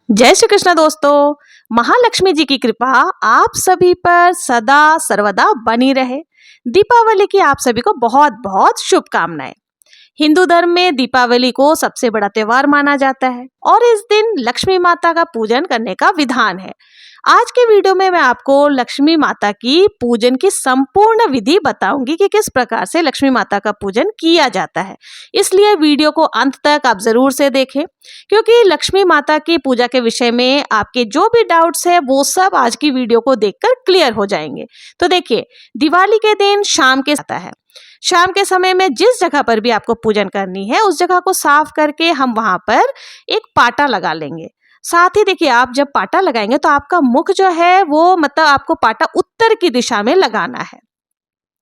जय श्री कृष्ण दोस्तों। महालक्ष्मी जी की कृपा आप सभी पर सदा सर्वदा बनी रहे। दीपावली की आप सभी को बहुत बहुत शुभकामनाएं। हिंदू धर्म में दीपावली को सबसे बड़ा त्योहार माना जाता है और इस दिन लक्ष्मी माता का पूजन करने का विधान है। आज के वीडियो में मैं आपको लक्ष्मी माता की पूजन की संपूर्ण विधि बताऊंगी कि किस प्रकार से लक्ष्मी माता का पूजन किया जाता है। इसलिए वीडियो को अंत तक आप जरूर से देखें, क्योंकि लक्ष्मी माता की पूजा के विषय में आपके जो भी डाउट्स है वो सब आज की वीडियो को देखकर क्लियर हो जाएंगे। तो देखिए, दिवाली के दिन शाम के आता है। शाम के समय में जिस जगह पर भी आपको पूजन करनी है उस जगह को साफ करके हम वहां पर एक पाटा लगा लेंगे। साथ ही देखिए, आप जब पाटा लगाएंगे तो आपका मुख जो है वो मतलब आपको पाटा उत्तर की दिशा में लगाना है।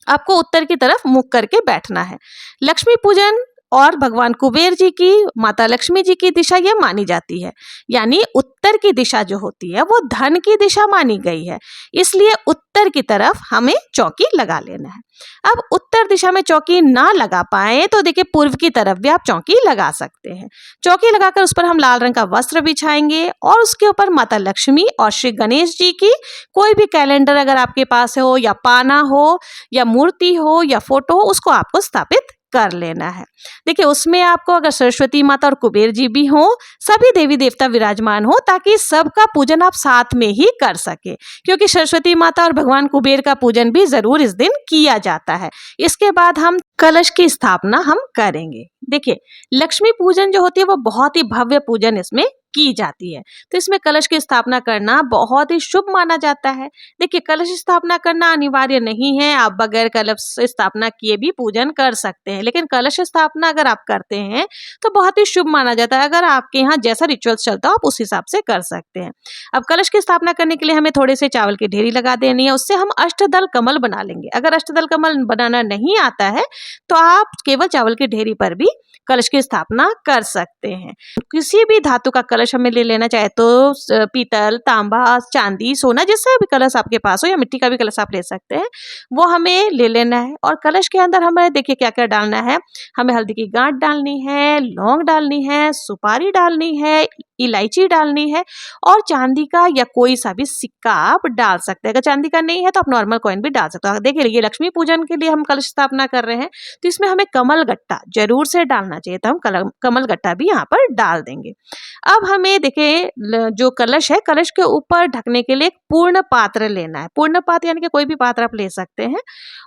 आपको उत्तर की तरफ मुख करके बैठना है। लक्ष्मी पूजन और भगवान कुबेर जी की, माता लक्ष्मी जी की दिशा ये मानी जाती है, यानी उत्तर की दिशा जो होती है वो धन की दिशा मानी गई है। इसलिए उत्तर की तरफ हमें चौकी लगा लेना है। अब उत्तर दिशा में चौकी ना लगा पाए तो देखिए, पूर्व की तरफ भी आप चौकी लगा सकते हैं। चौकी लगाकर उस पर हम लाल रंग का वस्त्र बिछाएंगे और उसके ऊपर माता लक्ष्मी और श्री गणेश जी की कोई भी कैलेंडर अगर आपके पास हो, या पाना हो, या मूर्ति हो, या फोटो हो, उसको आपको स्थापित कर लेना है। देखिए, उसमें आपको अगर सरस्वती माता और कुबेर जी भी हो, सभी देवी देवता विराजमान हो, ताकि सबका पूजन आप साथ में ही कर सके, क्योंकि सरस्वती माता और भगवान कुबेर का पूजन भी जरूर इस दिन किया जाता है। इसके बाद हम कलश की स्थापना हम करेंगे। देखिए, लक्ष्मी पूजन जो होती है वो बहुत ही भव्य पूजन इसमें की जाती है, तो इसमें कलश की स्थापना करना बहुत ही शुभ माना जाता है। देखिए, कलश स्थापना करना अनिवार्य नहीं है, आप बगैर कलश स्थापना किए भी पूजन कर सकते हैं, लेकिन कलश स्थापना अगर आप करते हैं तो बहुत ही शुभ माना जाता है। अगर आपके यहाँ जैसा रिचुअल्स चलता हो आप उस हिसाब से कर सकते हैं। अब कलश की स्थापना करने के लिए हमें थोड़े से चावल की ढेरी लगा देनी है, उससे हम अष्टदल कमल बना लेंगे। अगर अष्टदल कमल बनाना नहीं आता है तो आप केवल चावल की ढेरी पर भी कलश की स्थापना कर सकते हैं। किसी भी धातु का कलश हमें ले लेना, चाहे तो पीतल, तांबा, चांदी, सोना, जिससे भी कलश आपके पास हो, या मिट्टी का भी कलश आप ले सकते हैं, वो हमें ले लेना है। और कलश के अंदर हमें देखिए क्या क्या डालना है। हमें हल्दी की गांठ डालनी है, लौंग डालनी है, सुपारी डालनी है, इलायची डालनी है, और चांदी का या कोई सा भी सिक्का आप डाल सकते हैं। अगर चांदी का नहीं है तो आप नॉर्मल कॉइन भी डाल सकते हो। देखिए, ये लक्ष्मी पूजन के लिए हम कलश स्थापना कर रहे हैं, तो इसमें हमें कमल गट्टा जरूर से डालना चाहिए, तो हम कमल गट्टा भी यहाँ पर डाल देंगे। अब हमें देखिए, जो कलश है, कलश के ऊपर ढकने के लिए एक पूर्ण पात्र लेना है। पूर्ण पात्र यानी कि कोई भी पात्र आप ले सकते हैं।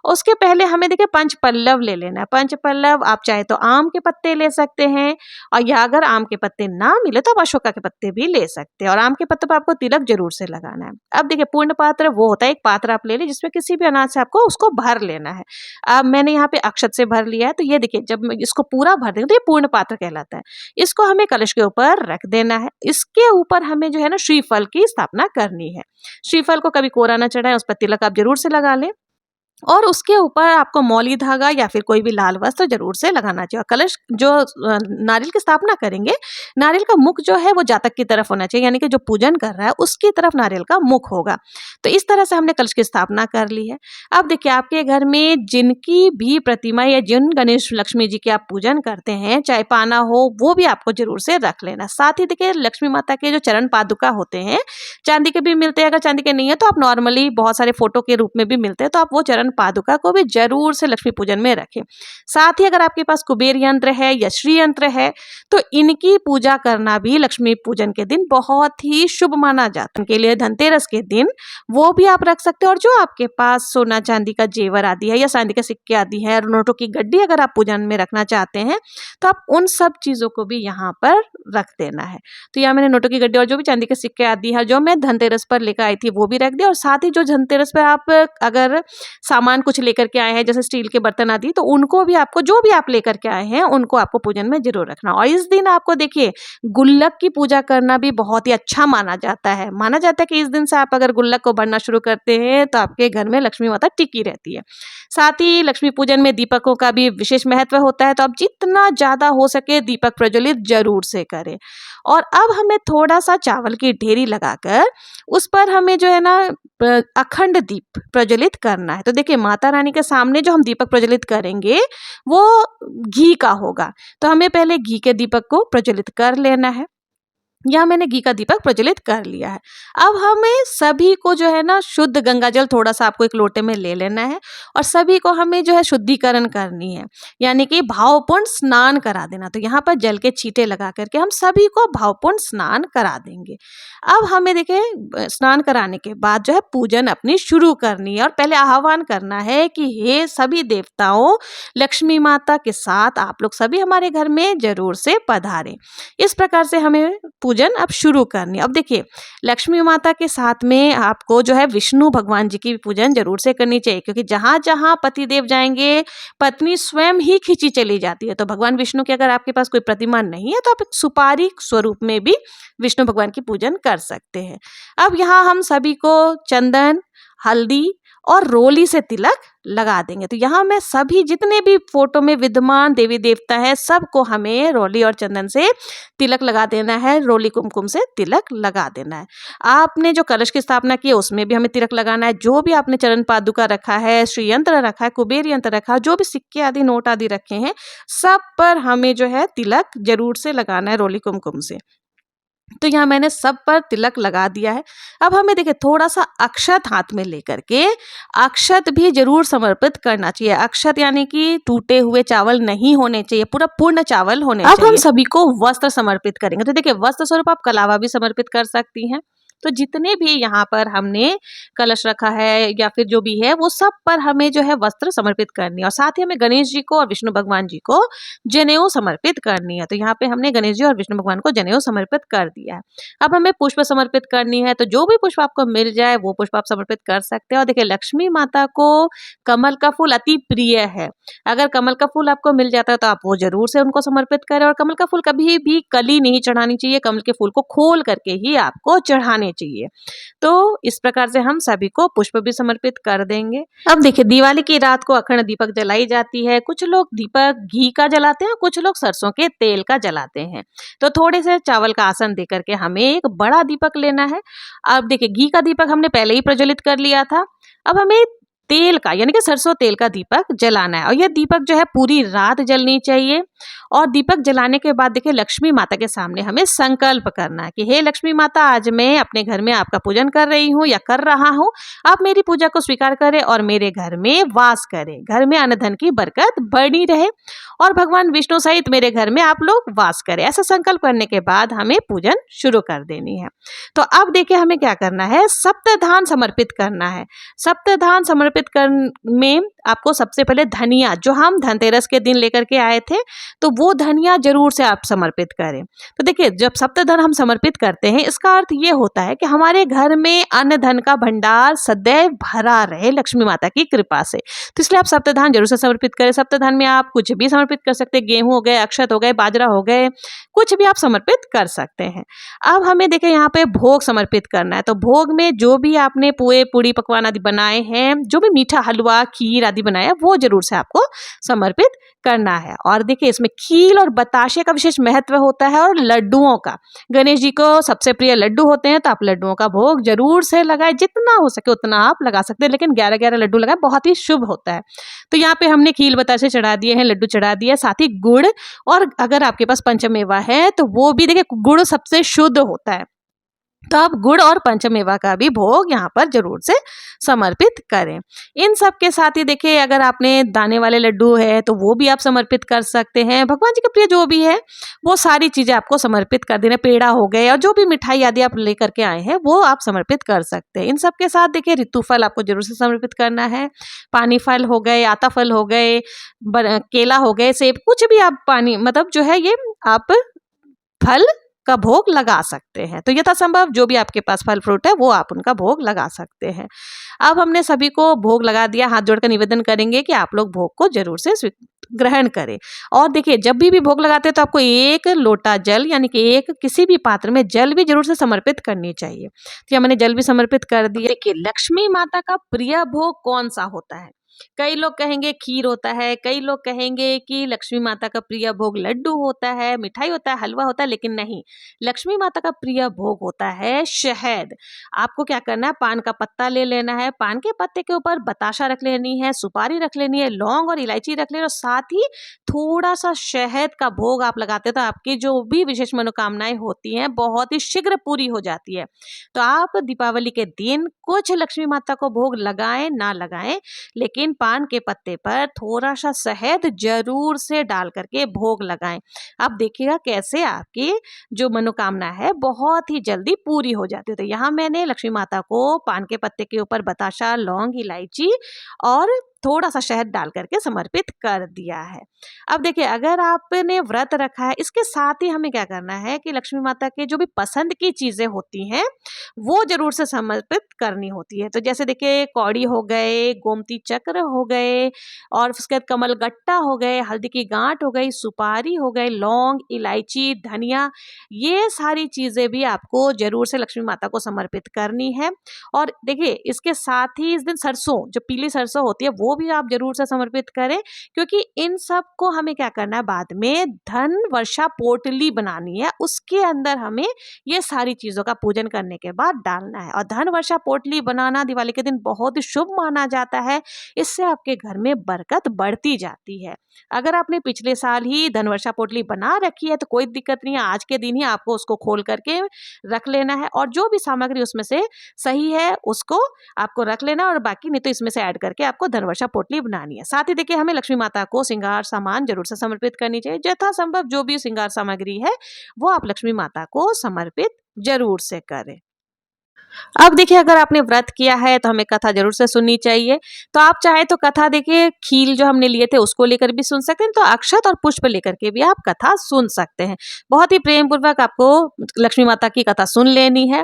उसके पहले हमें देखिए पंच पल्लव ले लेना है। पंच पल्लव आप चाहे तो आम के पत्ते ले सकते हैं, और या अगर आम के पत्ते ना मिले तो आप अशोका के पत्ते भी ले सकते हैं, और आम के पत्ते पर आपको तिलक जरूर से लगाना है। अब देखिए, पूर्ण पात्र वो होता है, एक पात्र आप ले लें जिसमें किसी भी अनाज से आपको उसको भर लेना है। अब मैंने यहाँ पे अक्षत से भर लिया है, तो ये देखिए, जब मैं इसको पूरा भर देंगे तो ये पूर्ण पात्र कहलाता है। इसको हमें कलश के ऊपर रख देना है। इसके ऊपर हमें जो है ना श्रीफल की स्थापना करनी है। श्रीफल को कभी कोरा ना चढ़ाएं, उस पर तिलक आप जरूर से लगा लें, और उसके ऊपर आपको मौली धागा या फिर कोई भी लाल वस्त्र जरूर से लगाना चाहिए। कलश जो नारियल की स्थापना करेंगे, नारियल का मुख जो है वो जातक की तरफ होना चाहिए, यानी कि जो पूजन कर रहा है उसकी तरफ नारियल का मुख होगा। तो इस तरह से हमने कलश की स्थापना कर ली है। अब देखिए, आपके घर में जिनकी भी प्रतिमा या जिन गणेश लक्ष्मी जी की आप पूजन करते हैं, चाहे पाना हो, वो भी आपको जरूर से रख लेना। साथ ही देखिए, लक्ष्मी माता के जो चरण पादुका होते हैं, चांदी के भी मिलते हैं, अगर चांदी के नहीं है तो आप नॉर्मली बहुत सारे फोटो के रूप में भी मिलते हैं, तो आप वो चरण पादुका को भी जरूर से लक्ष्मी पूजन में रखें। साथ ही अगर आपके पास कुबेर यंत्र है या श्री यंत्र है तो इनकी पूजा करना भी लक्ष्मी पूजन के दिन बहुत ही शुभ माना जाता है। के लिए धनतेरस के दिन वो भी आप रख सकते हैं। और जो आपके पास सोना चांदी का जेवर आदि है, या चांदी के सिक्के आदि है, नोटों की गड्डी अगर आप पूजन में रखना चाहते हैं तो आप उन सब चीजों को भी यहाँ पर रख देना है। तो यहाँ मैंने नोटों की गड्डी और जो भी चांदी के सिक्के आदि है जो मैं धनतेरस पर लेकर आई थी वो भी रख दिया। और साथ ही जो धनतेरस पर आप अगर सामान कुछ लेकर के आए हैं, जैसे स्टील के बर्तन आदि, तो उनको भी आपको, जो भी आप लेकर के आए हैं उनको आपको पूजन में जरूर रखना। और इस दिन आपको देखिए, गुल्लक की पूजा करना भी बहुत ही अच्छा माना जाता है। माना जाता है कि इस दिन से आप अगर गुल्लक को भरना शुरू करते हैं तो आपके घर में लक्ष्मी माता टिकी रहती है। साथ ही लक्ष्मी पूजन में दीपकों का भी विशेष महत्व होता है, तो आप जितना ज्यादा हो सके दीपक प्रज्वलित जरूर से करें। और अब हमें थोड़ा सा चावल की ढेरी लगाकर उस पर हमें जो है ना अखंड दीप प्रज्वलित करना है। तो देखिए, माता रानी के सामने जो हम दीपक प्रज्वलित करेंगे वो घी का होगा, तो हमें पहले घी के दीपक को प्रज्वलित कर लेना है। यहाँ मैंने घी का दीपक प्रज्वलित कर लिया है। अब हमें सभी को जो है ना शुद्ध गंगा जल थोड़ा सा आपको एक लोटे में ले लेना है और सभी को हमें जो है शुद्धिकरण करनी है, यानी कि भावपूर्ण स्नान करा देना। तो यहाँ पर जल के छींटे लगा करके हम सभी को भावपूर्ण स्नान करा देंगे। अब हमें देखिए स्नान कराने के बाद जो है पूजन अपनी शुरू करनी है और पहले आह्वान करना है कि हे सभी देवताओं, लक्ष्मी माता के साथ आप लोग सभी हमारे घर में जरूर से पधारें। इस प्रकार से हमें पूजन अब शुरू करनी है। अब देखिए लक्ष्मी माता के साथ में आपको जो है विष्णु भगवान जी की भी पूजन जरूर से करनी चाहिए, क्योंकि जहाँ जहाँ पति देव जाएंगे पत्नी स्वयं ही खींची चली जाती है। तो भगवान विष्णु की अगर आपके पास कोई प्रतिमा नहीं है तो आप एक सुपारी स्वरूप में भी विष्णु भगवान की पूजन कर सकते हैं। अब यहाँ हम सभी को चंदन, हल्दी और रोली से तिलक लगा देंगे। तो यहाँ मैं सभी जितने भी फोटो में विद्यमान देवी देवता है सबको हमें रोली और चंदन से तिलक लगा देना है, रोली कुमकुम से तिलक लगा देना है। आपने जो कलश की स्थापना की है उसमें भी हमें तिलक लगाना है। जो भी आपने चरण पादुका रखा है, श्री यंत्र रखा है, कुबेर यंत्र रखा है, जो भी सिक्के आदि नोट आदि रखे हैं सब पर हमें जो है तिलक जरूर से लगाना है रोली कुमकुम से। तो यहाँ मैंने सब पर तिलक लगा दिया है। अब हमें देखिए थोड़ा सा अक्षत हाथ में लेकर के अक्षत भी जरूर समर्पित करना चाहिए। अक्षत यानी कि टूटे हुए चावल नहीं होने चाहिए, पूरा पूर्ण चावल होने चाहिए। अब हम सभी को वस्त्र समर्पित करेंगे। तो देखिए वस्त्र स्वरूप आप कलावा भी समर्पित कर सकती हैं। तो जितने भी यहाँ पर हमने कलश रखा है या फिर जो भी है वो सब पर हमें जो है वस्त्र समर्पित करनी है और साथ ही हमें गणेश जी को और विष्णु भगवान जी को जनेऊ समर्पित करनी है। तो यहाँ पे हमने गणेश जी और विष्णु भगवान को जनेऊ समर्पित कर दिया है। अब हमें पुष्प समर्पित करनी है। तो जो भी पुष्प आपको मिल जाए वो पुष्प आप समर्पित कर सकते हैं। और देखिए लक्ष्मी माता को कमल का फूल अति प्रिय है। अगर कमल का फूल आपको मिल जाता है तो आप वो जरूर से उनको समर्पित करें। और कमल का फूल कभी भी कली नहीं चढ़ानी चाहिए, कमल के फूल को खोल करके ही आपको चढ़ाने चाहिए। तो इस प्रकार से हम सभी को पुष्प भी समर्पित कर देंगे। अब देखिए दिवाली की रात को अखंड दीपक जलाई जाती है। कुछ लोग दीपक घी का जलाते हैं, कुछ लोग सरसों के तेल का जलाते हैं। तो थोड़े से चावल का आसन दे करके हमें एक बड़ा दीपक लेना है। अब देखिए घी का दीपक हमने पहले ही प्रज्वलित कर लिया था। अब हमें तेल का यानी कि सरसों तेल का दीपक जलाना है और यह दीपक जो है पूरी रात जलनी चाहिए। और दीपक जलाने के बाद देखिए लक्ष्मी माता के सामने हमें संकल्प करना है कि हे लक्ष्मी माता, आज मैं अपने घर में आपका पूजन कर रही हूँ या कर रहा हूँ। आप मेरी पूजा को स्वीकार करें और मेरे घर में वास करें। घर में अन्न धन की बरकत बनी रहे और भगवान विष्णु सहित मेरे घर में आप लोग वास करें। ऐसा संकल्प करने के बाद हमें पूजन शुरू कर देनी है। तो अब देखिए हमें क्या करना है, सप्तधान समर्पित करना है। सप्तधान समर्पित कर में आपको सबसे पहले धनिया, जो हम धनतेरस के दिन लेकर के आए थे, तो वो धनिया जरूर से आप समर्पित करें। तो देखिए जब सप्तधन हम समर्पित करते हैं इसका अर्थ ये होता है कि हमारे घर में अन्न धन का भंडार सदैव भरा रहे लक्ष्मी माता की कृपा से। तो इसलिए आप सप्तधान जरूर से समर्पित करें। सप्तधान में आप कुछ भी समर्पित कर सकते हैं, गेहूं हो गए, अक्षत हो गए, बाजरा हो गए, कुछ भी आप समर्पित कर सकते हैं। अब हमें देखिए यहाँ पे भोग समर्पित करना है। तो भोग में जो भी आपने पुए पूड़ी पकवान आदि बनाए हैं, जो भी मीठा हलवा खीर आदि बनाया, वो जरूर से आपको समर्पित करना है। और देखिए इसमें खीर और बताशे का विशेष महत्व होता है और लड्डुओं का, गणेश जी को सबसे प्रिय लड्डू होते हैं, तो आप लड्डुओं का भोग जरूर से लगाए। जितना हो सके उतना आप लगा सकते हैं, लेकिन 11-11 लड्डू लगाए, बहुत ही शुभ होता है। तो यहाँ पे हमने खीर बताशे चढ़ा दिए हैं, लड्डू चढ़ा दिए, साथ ही गुड़, और अगर आपके पास पंचमेवा है तो वो भी देखिए, गुड़ सबसे शुद्ध होता है, तो आप गुड़ और पंचमेवा का भी भोग यहाँ पर जरूर से समर्पित करें। इन सब के साथ ही देखिए अगर आपने दाने वाले लड्डू है तो वो भी आप समर्पित कर सकते हैं। भगवान जी के प्रिय जो भी है वो सारी चीजें आपको समर्पित कर देना। पेड़ा हो गए और जो भी मिठाई आदि आप लेकर के आए हैं वो आप समर्पित कर सकते हैं। इन सब के साथ देखिए ऋतु फल आपको जरूर से समर्पित करना है। पानी फल हो गए, आता फल हो गए, केला हो गए, सेब, कुछ भी आप पानी मतलब जो है ये आप फल का भोग लगा सकते हैं। तो यथासंभव जो भी आपके पास फल फ्रूट है वो आप उनका भोग लगा सकते हैं। अब हमने सभी को भोग लगा दिया, हाथ जोड़कर निवेदन करेंगे कि आप लोग भोग को जरूर से ग्रहण करें। और देखिए जब भी भोग लगाते हैं तो आपको एक लोटा जल यानी कि एक किसी भी पात्र में जल भी जरूर से समर्पित करनी चाहिए। तो मैंने जल भी समर्पित कर दिया। देखिए लक्ष्मी माता का प्रिय भोग कौन सा होता है? कई लोग कहेंगे खीर होता है, कई लोग कहेंगे कि लक्ष्मी माता का प्रिय भोग लड्डू होता है, मिठाई होता है, हलवा होता है, लेकिन नहीं, लक्ष्मी माता का प्रिय भोग होता है शहद। आपको क्या करना है, पान का पत्ता ले लेना है, पान के पत्ते के ऊपर बताशा रख लेनी है, सुपारी रख लेनी है, लौंग और इलायची रख लेनी, और साथ ही थोड़ा सा शहद का भोग आप लगाते हो तो आपकी जो भी विशेष मनोकामनाएं होती हैं बहुत ही शीघ्र पूरी हो जाती है। तो आप दीपावली के दिन कुछ लक्ष्मी माता को भोग लगाएं ना लगाएं, लेकिन पान के पत्ते पर थोड़ा सा शहद जरूर से डाल करके भोग लगाएं। आप देखिएगा कैसे आपकी जो मनोकामना है बहुत ही जल्दी पूरी हो जाती है। तो यहाँ मैंने लक्ष्मी माता को पान के पत्ते के ऊपर बताशा, लौंग, इलायची और थोड़ा सा शहद डाल करके समर्पित कर दिया है। अब देखिए, अगर आपने व्रत रखा है, इसके साथ ही हमें क्या करना है कि लक्ष्मी माता के जो भी पसंद की चीजें होती हैं वो जरूर से समर्पित करनी होती है। तो जैसे देखिए, कौड़ी हो गए, गोमती चक्र हो गए, और उसके बाद कमल गट्टा हो गए, हल्दी की गांठ हो गई, सुपारी हो गई, लौंग, इलायची, धनिया, ये सारी चीजें भी आपको जरूर से लक्ष्मी माता को समर्पित करनी है। और देखिए, इसके साथ ही इस दिन सरसों, जो पीली सरसों होती है, वो भी आप जरूर से समर्पित करें, क्योंकि इन सब को हमें क्या करना है, बाद में धन वर्षा पोटली बनानी है, उसके अंदर हमें ये सारी चीजों का पूजन करने के बाद डालना है। और धन वर्षा पोटली बनाना दिवाली के दिन बहुत ही शुभ माना जाता है, इससे आपके घर में बरकत बढ़ती जाती है। अगर आपने पिछले साल ही धन वर्षा पोटली बना रखी है तो कोई दिक्कत नहीं है, आज के दिन ही आपको उसको खोल करके रख लेना है, और जो भी सामग्री उसमें से सही है उसको आपको रख लेना, और बाकी नहीं तो इसमें से ऐड करके आपको धन वर्षा पोटली बनानी है। साथ ही देखिए, हमें लक्ष्मी माता को श्रृंगार सामान जरूर से समर्पित करनी चाहिए। यथासंभव जो भी श्रृंगार सामग्री है वो आप लक्ष्मी माता को समर्पित जरूर से करें। अब देखिए, अगर आपने व्रत किया है तो हमें कथा जरूर से सुननी चाहिए। तो आप चाहे तो कथा देखिए, खील जो हमने लिए थे उसको लेकर भी सुन सकते हैं, तो अक्षत और पुष्प लेकर के भी आप कथा सुन सकते हैं। बहुत ही प्रेम पूर्वक आपको लक्ष्मी माता की कथा सुन लेनी है।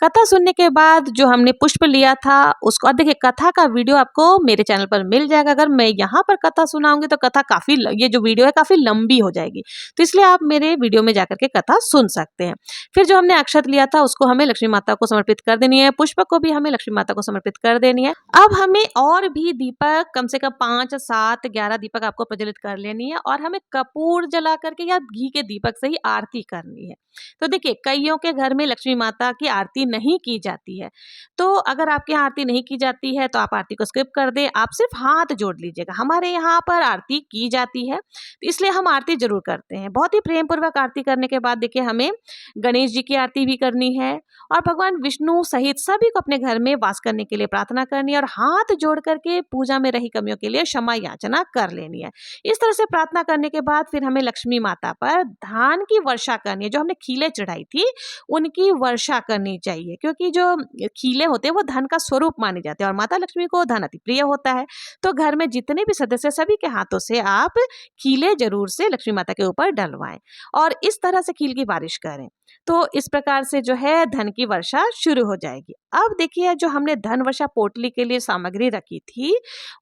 कथा सुनने के बाद जो हमने पुष्प लिया था उसको, और देखिए कथा का वीडियो आपको मेरे चैनल पर मिल जाएगा। अगर मैं यहाँ पर कथा सुनाऊंगी तो कथा काफी, ये जो वीडियो है काफी लंबी हो जाएगी, तो इसलिए आप मेरे वीडियो में जाकर के कथा सुन सकते हैं। फिर जो हमने अक्षत लिया था उसको हमें लक्ष्मी माता को समर्पित कर देनी है, पुष्प को भी हमें लक्ष्मी माता को समर्पित कर देनी है। अब हमें और भी दीपक कम से कम 5, 7, 11 दीपक आपको प्रज्वलित कर लेनी है, और हमें कपूर जला करके या घी के दीपक से ही आरती करनी है। तो देखिए, कईयों के घर में लक्ष्मी माता की आरती नहीं की जाती है, तो अगर आपके यहाँ आरती नहीं की जाती है तो आप आरती को स्किप कर दें, आप सिर्फ हाथ जोड़ लीजिएगा। हमारे यहाँ पर आरती की जाती है, तो इसलिए हम आरती जरूर करते हैं। बहुत ही प्रेम पूर्वक आरती करने के बाद देखिए, हमें गणेश जी की आरती भी करनी है, और भगवान विष्णु सहित सभी को अपने घर में वास करने के लिए प्रार्थना करनी है, और हाथ जोड़ करके पूजा में रही कमियों के लिए क्षमा याचना कर लेनी है। इस तरह से प्रार्थना करने के बाद फिर हमें लक्ष्मी माता पर धान की वर्षा करनी है। जो हमने खीले चढ़ाई थी उनकी वर्षा करनी चाहिए, क्योंकि जो खीले होते हैं वो धन का स्वरूप माने जाते हैं, और माता लक्ष्मी को धन अति प्रिय होता है। तो घर में जितने भी सदस्य, सभी के हाथों से आप खीले जरूर से लक्ष्मी माता के ऊपर डलवाएं, और इस तरह से खील की बारिश करें। तो इस प्रकार से जो है धन की वर्षा शुरू हो जाएगी। अब देखिए, जो हमने धन वर्षा पोटली के लिए सामग्री रखी थी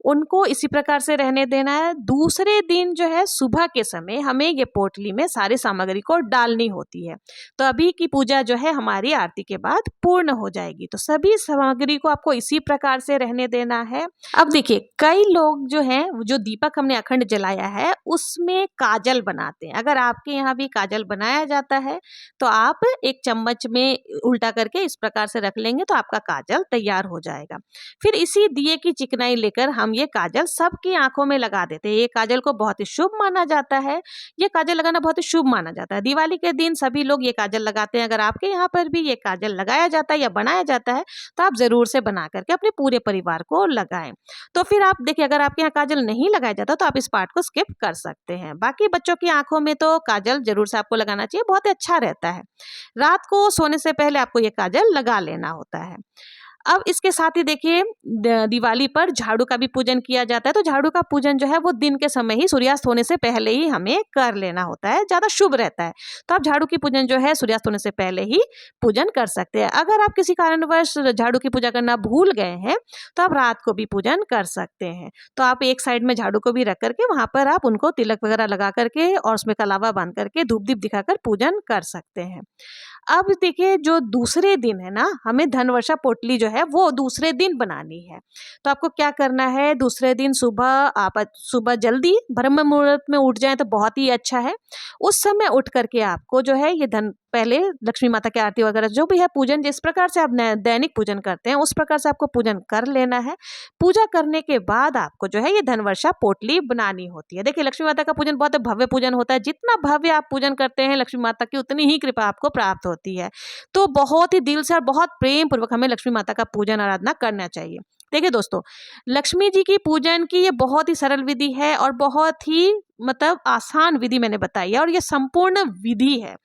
उनको इसी प्रकार से रहने देना है। दूसरे दिन जो है सुबह के समय हमें ये पोटली में सारी सामग्री को डालनी होती है। तो अभी की पूजा जो है हमारी आरती के बाद पूर्ण हो जाएगी। तो सभी सामग्री को आपको इसी प्रकार से रहने देना है। अब देखिए, कई लोग जो हैं, जो दीपक हमने अखंड जलाया है उसमें काजल बनाते हैं। अगर आपके यहाँ भी काजल बनाया जाता है तो आप एक चम्मच में उल्टा करके इस प्रकार से रख लेंगे तो आपका काजल तैयार हो जाएगा। फिर इसी दिए की चिकनाई लेकर हम ये काजल सबकी आंखों में लगा देते हैं। ये काजल को बहुत ही शुभ माना जाता है, ये काजल लगाना बहुत ही शुभ माना जाता है। दिवाली के दिन सभी लोग ये काजल लगाते हैं। अगर आपके यहाँ पर भी ये काजल लगाया जाता है या बनाया जाता है तो आप जरूर से बना करके अपने पूरे परिवार को लगाएं। तो फिर आप देखिए, अगर आपके यहाँ काजल नहीं लगाया जाता तो आप इस पार्ट को स्किप कर सकते हैं। बाकी बच्चों की आंखों में तो काजल जरूर से आपको लगाना चाहिए, बहुत ही अच्छा रहता है। रात को सोने से पहले आपको ये काजल लगा लेना होता है। अब इसके साथ ही देखिए, दिवाली पर झाड़ू का भी पूजन किया जाता है। तो झाड़ू का पूजन जो है वो दिन के समय ही, सूर्यास्त होने से पहले ही हमें कर लेना होता है, ज्यादा शुभ रहता है। तो आप झाड़ू की पूजन जो है सूर्यास्त होने से पहले ही पूजन कर सकते हैं। अगर आप किसी कारणवश झाड़ू की पूजा करना भूल गए हैं तो आप रात को भी पूजन कर सकते हैं। तो आप एक साइड में झाड़ू को भी रख करके वहां पर आप उनको तिलक वगैरह लगा करके और उसमें कलावा बांध करके धूप दीप दिखाकर पूजन कर सकते हैं। अब देखिए, जो दूसरे दिन है ना, हमें धन वर्षा पोटली जो है है वो दूसरे दिन बनानी है। तो आपको क्या करना है, दूसरे दिन सुबह आप सुबह जल्दी ब्रह्म मुहूर्त में उठ जाएं तो बहुत ही अच्छा है। उस समय उठ करके आपको जो है ये धन पहले लक्ष्मी माता की आरती वगैरह जो भी है पूजन जिस प्रकार से आप दैनिक पूजन करते हैं उस प्रकार से आपको पूजन कर लेना है। पूजा करने के बाद आपको जो है ये धनवर्षा पोटली बनानी होती है। देखिए लक्ष्मी माता का पूजन बहुत भव्य पूजन होता है। जितना भव्य आप पूजन करते हैं लक्ष्मी माता की उतनी ही कृपा आपको प्राप्त होती है। तो बहुत ही दिल से और बहुत प्रेम पूर्वक हमें लक्ष्मी माता का पूजन आराधना करना चाहिए। देखिए दोस्तों, लक्ष्मी जी की पूजन की ये बहुत ही सरल विधि है और बहुत ही मतलब आसान विधि मैंने बताई है और ये संपूर्ण विधि है।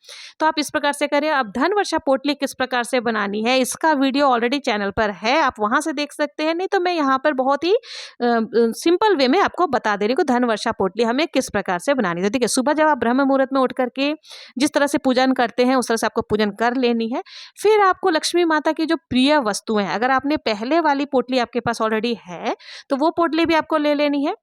तो आप इस प्रकार से करें। अब धनवर्षा पोटली किस प्रकार से बनानी है इसका वीडियो ऑलरेडी चैनल पर है, आप वहां से देख सकते हैं। नहीं तो मैं यहाँ पर बहुत ही सिंपल वे में आपको बता दे रही हूँ धनवर्षा पोटली हमें किस प्रकार से बनानी है। ठीक है, सुबह जब आप ब्रह्म मुहूर्त में उठ करके जिस तरह से पूजन करते हैं उस तरह से आपको पूजन कर लेनी है। फिर आपको लक्ष्मी माता की जो प्रिय वस्तुएं, अगर आपने पहले वाली पोटली आपके पास ऑलरेडी है तो वो पोटली भी आपको ले लेनी है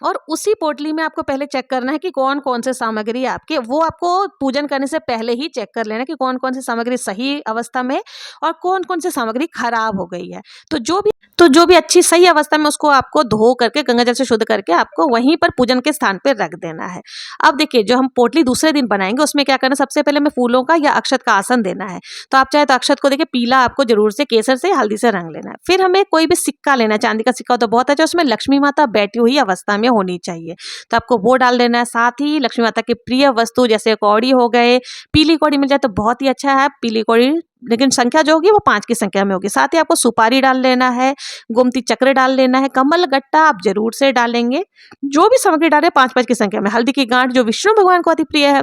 और उसी पोटली में आपको पहले चेक करना है कि कौन कौन से सामग्री आपके, वो आपको पूजन करने से पहले ही चेक कर लेना कि कौन कौन सी सामग्री सही अवस्था में और कौन कौन सी सामग्री खराब हो गई है। तो जो भी अच्छी सही अवस्था में उसको आपको धो करके गंगा जल से शुद्ध करके आपको वहीं पर पूजन के स्थान पर रख देना है। अब देखिए जो हम पोटली दूसरे दिन बनाएंगे उसमें क्या करना, सबसे पहले हमें फूलों का या अक्षत का आसन देना है। तो आप चाहे तो अक्षत को देखिए पीला आपको जरूर से केसर से हल्दी से रंग लेना है। फिर हमें कोई भी सिक्का लेना है, चांदी का सिक्का हो तो बहुत अच्छा, उसमें लक्ष्मी माता बैठी हुई अवस्था में होनी चाहिए तो आपको वो डाल देना है। साथ ही लक्ष्मी माता की प्रिय वस्तु जैसे कौड़ी हो गए, पीली कौड़ी मिल जाए तो बहुत ही अच्छा है, पीली कौड़ी, लेकिन संख्या जो होगी वो 5 की संख्या में होगी। साथ ही आपको सुपारी डाल लेना है, गोमती चक्र डाल लेना है, कमल गट्टा आप जरूर से डालेंगे। जो भी सामग्री डालें 5-5 की संख्या में। हल्दी की गांठ जो विष्णु भगवान को अति प्रिय है,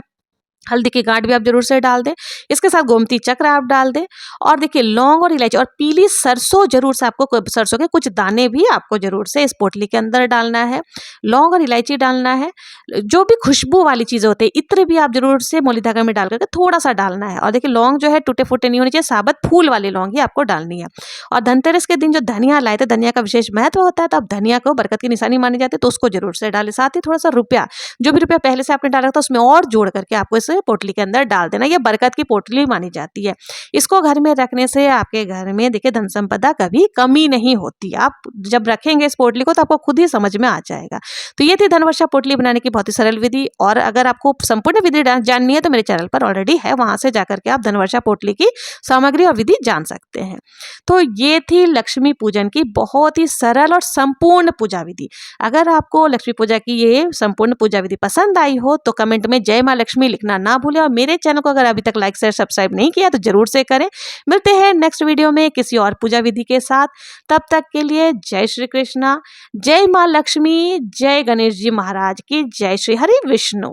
हल्दी की गांठ भी आप जरूर से डाल दें। इसके साथ गोमती चक्र आप डाल दें और देखिए लौंग और इलायची और पीली सरसों जरूर से आपको, सरसों के कुछ दाने भी आपको जरूर से इस पोटली के अंदर डालना है। लौंग और इलायची डालना है। जो भी खुशबू वाली चीजें होती है इत्र भी आप जरूर से मोली धागा में डाल करके थोड़ा सा डालना है। और देखिए लौंग जो है टूटे फूटे नहीं होने चाहिए, साबत फूल वाली लौंग ही आपको डालनी है। और धनतेरस के दिन जो धनिया लाए थे, धनिया का विशेष महत्व होता है तो आप धनिया को बरकत की निशानी मानी जाती है तो उसको जरूर से डालें। साथ ही थोड़ा सा रुपया, जो भी रुपया पहले से आपने डाला था उसमें और जोड़ करके आपको इस पोटली के अंदर डाल देना। ये बरकत की पोटली मानी जाती है। इसको घर में रखने से आपके घर में देखिए धन संपदा कभी कमी नहीं होती। आप जब रखेंगे इस पोटली को तो आपको खुद ही समझ में आ जाएगा। तो ये थी धनवर्षा पोटली बनाने की बहुत ही सरल विधि। और अगर आपको संपूर्ण विधि जाननी है तो मेरे चैनल पर ऑलरेडी है, वहां से जाकर के आप धनवर्षा पोटली की सामग्री और विधि जान सकते हैं। तो ये थी लक्ष्मी पूजन की बहुत ही सरल और संपूर्ण पूजा विधि। अगर आपको लक्ष्मी पूजा की ये संपूर्ण पूजा विधि पसंद आई हो तो कमेंट में जय मां लक्ष्मी लिखना ना भूलें। और मेरे चैनल को अगर अभी तक लाइक शेयर सब्सक्राइब नहीं किया तो जरूर से करें। मिलते हैं नेक्स्ट वीडियो में किसी और पूजा विधि के साथ। तब तक के लिए जय श्री कृष्णा, जय मां लक्ष्मी, जय गणेश जी महाराज की, जय श्री हरि विष्णु।